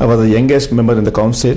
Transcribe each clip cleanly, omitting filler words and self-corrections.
I was the youngest member in the council.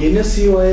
NSCOI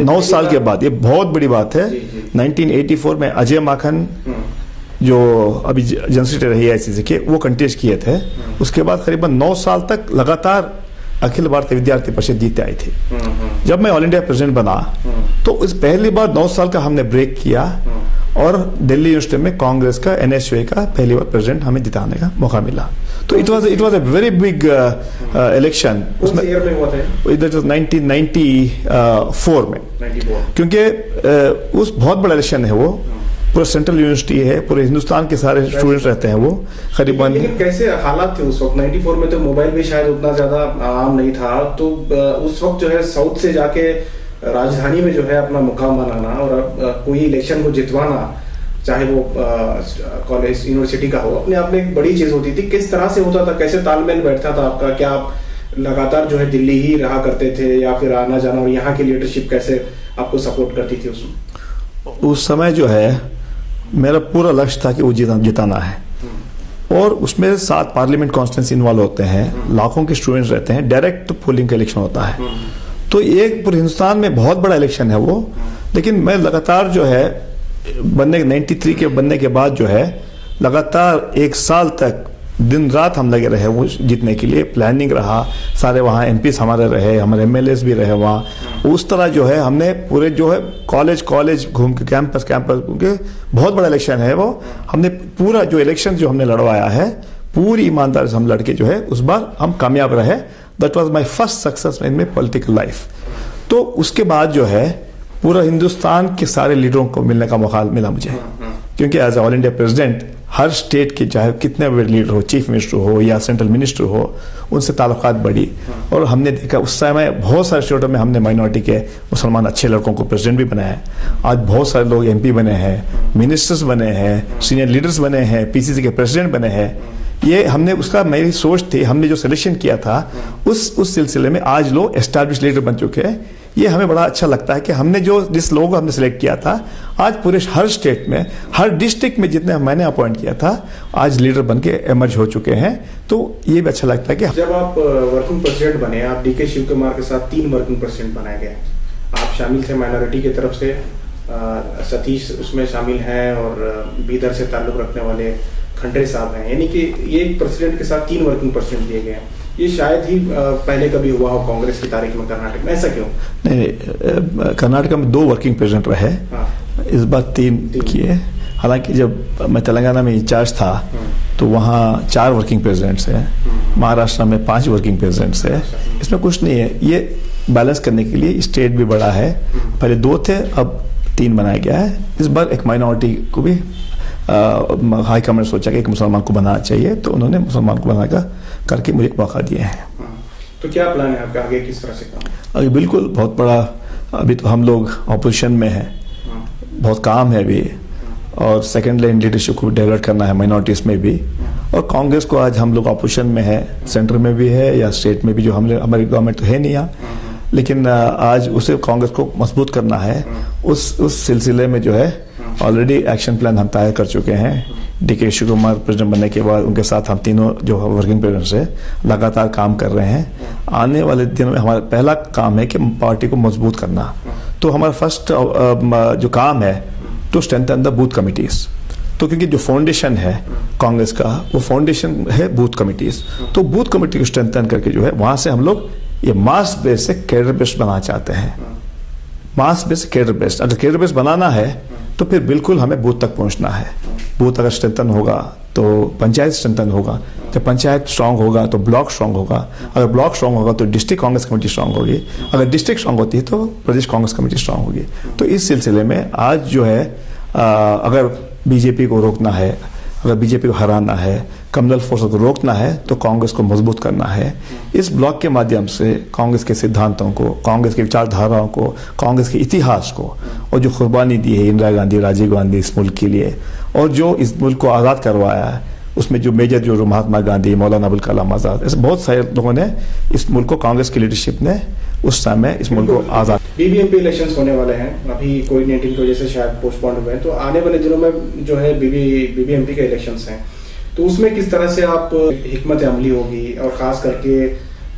9 साल के बाद, ये बहुत बड़ी बात है। 1984 में अजय माखन जो अभी जनरल सेक्रेटरी रही है ICC के, वो कंटेस्ट किए थे। उसके बाद करीबन 9 साल तक लगातार अखिल भारतीय विद्यार्थी परिषद जीते आई थी। जब मैं ऑल इंडिया प्रेसिडेंट बना तो इस पहली बार 9 साल का हमने ब्रेक किया और दिल्ली यूनिवर्सिटी में कांग्रेस का NSUA का पहली बार प्रेसिडेंट हमें जिताने का मौका मिला। तो it was a very big election. उसमें ईयर में हुआ था? इट वाज 1994 में, 94। क्योंकि उस बहुत बड़ा इलेक्शन है वो, पूरा सेंट्रल यूनिवर्सिटी है, पूरे हिंदुस्तान के सारे स्टूडेंट्स रहते हैं वो करीबन। लेकिन कैसे हालात थे उस वक्त? 94 में तो मोबाइल भी शायद उतना ज्यादा आम नहीं था, तो उस वक्त जो है साउथ से जाके राजधानी में जो है अपना मुकाम बनाना और कोई इलेक्शन को जितवाना, चाहे वो कॉलेज यूनिवर्सिटी का हो, अपने आप में एक बड़ी चीज होती थी। किस तरह से होता था, कैसे तालमेल बैठता था आपका? क्या आप लगातार जो है दिल्ली ही रहा करते थे या फिर आना जाना, और यहाँ की लीडरशिप कैसे आपको सपोर्ट करती थी उसमें? उस समय जो है मेरा पूरा लक्ष्य था कि वो जिताना है, और उसमें 7 पार्लियामेंट कॉन्स्टिट्यूंसी इन्वॉल्व होते हैं, लाखों के स्टूडेंट्स रहते हैं, डायरेक्ट पोलिंग का इलेक्शन होता है। तो एक पूरे हिंदुस्तान में बहुत बड़ा इलेक्शन है वो। लेकिन मैं लगातार जो है 93 के बनने के बाद जो है लगातार 1 साल तक दिन रात हम लगे रहे वो जीतने के लिए, प्लानिंग रहा, सारे वहाँ MPs हमारे रहे, हमारे MLAs भी रहे वहाँ। उस तरह जो है हमने पूरे जो है कॉलेज घूम के, कैंपस घूम के, बहुत बड़ा इलेक्शन है वो। हमने पूरा जो इलेक्शन जो हमने लड़वाया है पूरी ईमानदारी से हम लड़के जो है उस बार हम कामयाब रहे। That was my first success in my political life. तो उसके बाद जो है पूरा हिंदुस्तान के सारे लीडरों को मिलने का मौका मिला मुझे, क्योंकि एज ऑल इंडिया प्रेसिडेंट हर स्टेट के चाहे कितने बड़े लीडर हो, चीफ मिनिस्टर हो या सेंट्रल मिनिस्टर हो, उनसे ताल्लुकात बढ़ी। और हमने देखा उस समय बहुत सारे स्टेटों में हमने माइनॉरिटी के मुसलमान अच्छे लड़कों को प्रेसिडेंट भी बनाया। आज बहुत सारे लोग MP बने हैं, मिनिस्टर्स बने हैं, सीनियर लीडर्स बने हैं, PCC के प्रेसिडेंट बने हैं। ये हमने उसका मेरी सोच थी, हमने जो सिलेक्शन किया था उस सिलसिले में आज लोग एस्टैब्लिश लीडर बन चुके हैं। ये हमें बड़ा अच्छा लगता है कि हमने जिस लोगों को हमने सिलेक्ट किया था, आज पूरे हर स्टेट में, हर डिस्ट्रिक्ट में जितने मैंने अपॉइंट किया था, आज लीडर बन के एमर्ज हो चुके हैं। तो ये भी अच्छा लगता है कि जब आप वर्किंग प्रेसिडेंट बने, आप DK शिव कुमार के साथ 3 वर्किंग प्रेसिडेंट बनाए गए। आप शामिल थे माइनॉरिटी की तरफ से, सतीश उसमें शामिल हैं, और बीदर से ताल्लुक रखने वाले खंडरे साहब हैं। यानी कि ये प्रेसिडेंट के साथ 3 वर्किंग प्रेसिडेंट दिए गए हैं। ये शायद ही पहले कभी हुआ हो कांग्रेस की तारीख में कर्नाटक में। ऐसा क्यों? नहीं, कर्नाटक में 2 वर्किंग प्रेसिडेंट रहे, इस बार 3 किए। हालांकि जब मैं तेलंगाना में इंचार्ज था तो वहाँ 4 वर्किंग प्रेसिडेंट्स हैं, महाराष्ट्र में 5 वर्किंग प्रेसिडेंट्स हैं। इसमें कुछ नहीं है, ये बैलेंस करने के लिए स्टेट भी बड़ा है। पहले 2 थे, अब 3 बनाया गया है। इस बार एक माइनॉरिटी को भी हाई कमांड सोचा कि एक मुसलमान को बनाना चाहिए, तो उन्होंने मुसलमान को बनाने का करके मुझे एक मौका दिया है। तो क्या प्लान है आपका आगे, किस तरह से काम? अभी बिल्कुल बहुत बड़ा, अभी तो हम लोग ऑपोजिशन में हैं, बहुत काम है अभी, और सेकेंड लाइन लीडरशिप को डेवलप करना है माइनॉरिटीज में भी। और कांग्रेस को आज हम लोग ऑपोजिशन में है, सेंटर में भी है या स्टेट में भी, जो हमारी गवर्नमेंट तो है नहीं यहाँ, लेकिन आज उसे कांग्रेस को मजबूत करना है। उस सिलसिले में जो है ऑलरेडी एक्शन प्लान हम तैयार कर चुके हैं। DK शिव कुमार प्रेसिडेंट बनने के बाद उनके साथ हम तीनों जो वर्किंग प्रेसिडेंट्स है लगातार काम कर रहे हैं। आने वाले दिनों में हमारा पहला काम है कि पार्टी को मजबूत करना। तो हमारा फर्स्ट जो काम है to strengthen the booth committees. तो क्योंकि जो फाउंडेशन है कांग्रेस का, वो फाउंडेशन है बूथ कमिटीज। तो बूथ कमिटी को स्ट्रेंथन करके जो है वहां से हम लोग ये मास बेस से कैडर बेस्ड बनाना चाहते हैं। मास बेस कैडर बेस्ड, अगर कैडर बेस्ड बनाना है तो फिर बिल्कुल हमें बूथ तक पहुंचना है। बूथ अगर स्ट्रेंथन होगा तो पंचायत स्ट्रेंथन होगा, जब पंचायत स्ट्रांग होगा तो ब्लॉक स्ट्रांग होगा, अगर ब्लॉक स्ट्रांग होगा तो डिस्ट्रिक्ट कांग्रेस कमेटी स्ट्रांग होगी, अगर डिस्ट्रिक्ट स्ट्रांग होती है तो प्रदेश कांग्रेस कमेटी स्ट्रांग होगी। तो इस सिलसिले में आज जो है अगर बीजेपी को रोकना है, अगर बीजेपी को हराना है, कम्युनल फोर्स को रोकना है, तो कांग्रेस को मजबूत करना है। इस ब्लॉक के माध्यम से कांग्रेस के सिद्धांतों को, कांग्रेस की विचारधाराओं को, कांग्रेस के इतिहास को, और जो कुर्बानी दी है इंदिरा गांधी, राजीव गांधी इस मुल्क के लिए, और जो इस मुल्क को आज़ाद करवाया है, उसमें जो मेजर जो महात्मा गांधी, मौलाना अबुल कलाम आज़ाद, ऐसे बहुत सारे लोगों ने इस मुल्क को, कांग्रेस की लीडरशिप ने उस समय इस मुल्क को आज़ाद। BBMP इलेक्शंस होने वाले हैं, अभी कोविड-19 की वजह से शायद पोस्टपोन हुए हैं, तो आने वाले दिनों में जो है BBMP के इलेक्शंस हैं, तो उसमें किस तरह से आप हिकमत अमली होगी, और खास करके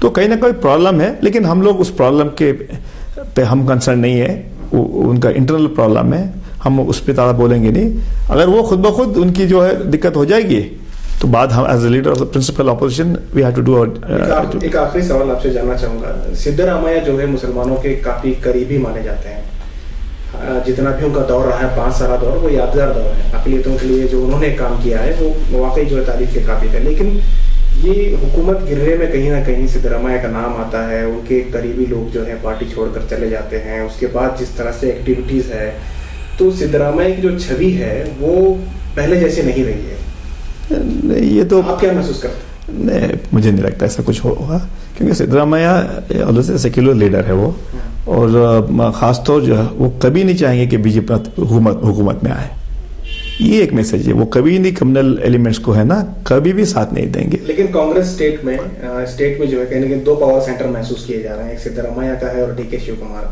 तो कहीं ना कोई प्रॉब्लम है, लेकिन हम लोग उस प्रॉब्लम के पे हम कंसर्न नहीं है. उनका इंटरनल प्रॉब्लम है, हम उस पर ज़्यादा बोलेंगे नहीं. अगर वो खुद ब खुद उनकी जो है दिक्कत हो जाएगी तो बाद हम as a leader of the principal opposition we have to do. एक आखिरी सवाल आपसे जानना चाहूंगा. सिद्धरामैया जो है मुसलमानों के काफी करीबी माने जाते हैं. जितना भी उनका दौर रहा है 5 साल दौर, वो यादगार दौर है. अकलियतों के लिए जो उन्होंने काम किया है वो वाकई जो है तारीफ के काबिल है. लेकिन ये हुकूमत गिरने में कहीं ना कहीं सिद्धरामैया का नाम आता है. उनके करीबी लोग जो है पार्टी छोड़कर चले जाते हैं. उसके बाद जिस तरह से एक्टिविटीज है, तो सिद्धरामैया की जो छवि है वो पहले जैसे नहीं रही है. ये तो आप क्या महसूस करते हैं? नहीं, मुझे नहीं लगता ऐसा कुछ होगा, क्योंकि सिद्धरामैया ऑलवेज सेक्युलर लीडर है वो, और खास तौर जो है वो कभी नहीं चाहेंगे कि बीजेपी हुकूमत में आए. ये एक मैसेज है, वो कभी नहीं कम्युनल एलिमेंट्स को है ना कभी भी साथ नहीं देंगे. लेकिन कांग्रेस स्टेट में जो है कहीं ना कहीं 2 पावर सेंटर महसूस किए जा रहे हैं. एक सिद्धरामैया का है और डीके शिव कुमार.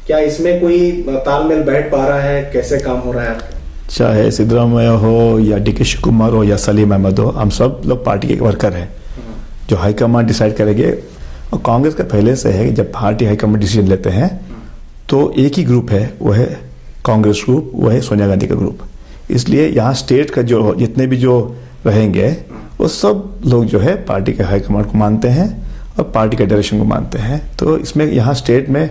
क्या इसमें कोई तालमेल बैठ पा रहा है? कैसे काम हो रहा है आपका? चाहे सिद्धरामैया हो या डीके शिव कुमार हो या सलीम अहमद हो, हम सब लोग पार्टी के वर्कर हैं. जो हाईकमान डिसाइड करेंगे, और कांग्रेस का पहले से है कि जब पार्टी हाईकमान डिसीजन लेते हैं तो एक ही ग्रुप है, वो है कांग्रेस ग्रुप, वो है सोनिया गांधी का ग्रुप. इसलिए यहाँ स्टेट का जो जितने भी जो रहेंगे वो सब लोग जो है पार्टी के हाईकमान को मानते हैं और पार्टी के डायरेक्शन को मानते हैं. तो इसमें यहाँ स्टेट में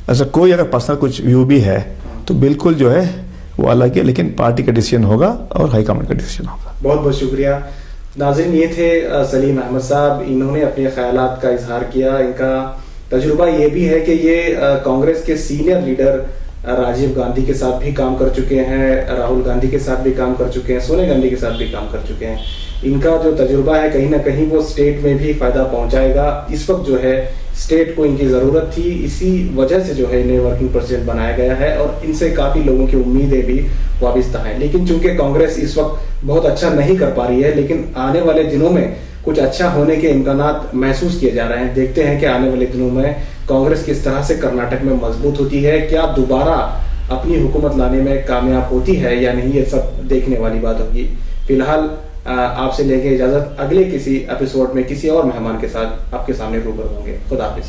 ऐसा कोई अगर पर्सनल कुछ व्यू भी है तो बिल्कुल जो है वो अलग है, लेकिन पार्टी का डिसीजन होगा और हाईकमान का डिसीजन होगा. बहुत बहुत शुक्रिया. नाज़रीन, ये थे सलीम अहमद साहब. इन्होंने अपने ख्यालात का इजहार किया. इनका तजुर्बा ये भी है कि ये कांग्रेस के सीनियर लीडर राजीव गांधी के साथ भी काम कर चुके हैं, राहुल गांधी के साथ भी काम कर चुके हैं, सोनिया गांधी के साथ भी काम कर चुके हैं. इनका जो तजुर्बा है कहीं ना कहीं वो स्टेट में भी फायदा पहुंचाएगा. इस वक्त जो है स्टेट को इनकी जरूरत थी, इसी वजह से जो है इन्हें वर्किंग प्रेसिडेंट बनाया गया है, और इनसे काफी लोगों की उम्मीदें भी वाबिस्ता हैं. लेकिन चूंकि कांग्रेस इस वक्त बहुत अच्छा नहीं कर पा रही है, लेकिन आने वाले दिनों में कुछ अच्छा होने के इम्कानात महसूस किए जा रहे हैं. देखते हैं कि आने वाले दिनों में कांग्रेस किस तरह से कर्नाटक में मजबूत होती है, क्या दोबारा अपनी हुकूमत लाने में कामयाब होती है या नहीं. ये सब देखने वाली बात होगी. फिलहाल आपसे लेके इजाजत. अगले किसी एपिसोड में किसी और मेहमान के साथ आपके सामने रूबरू होंगे. खुदा हाफिज.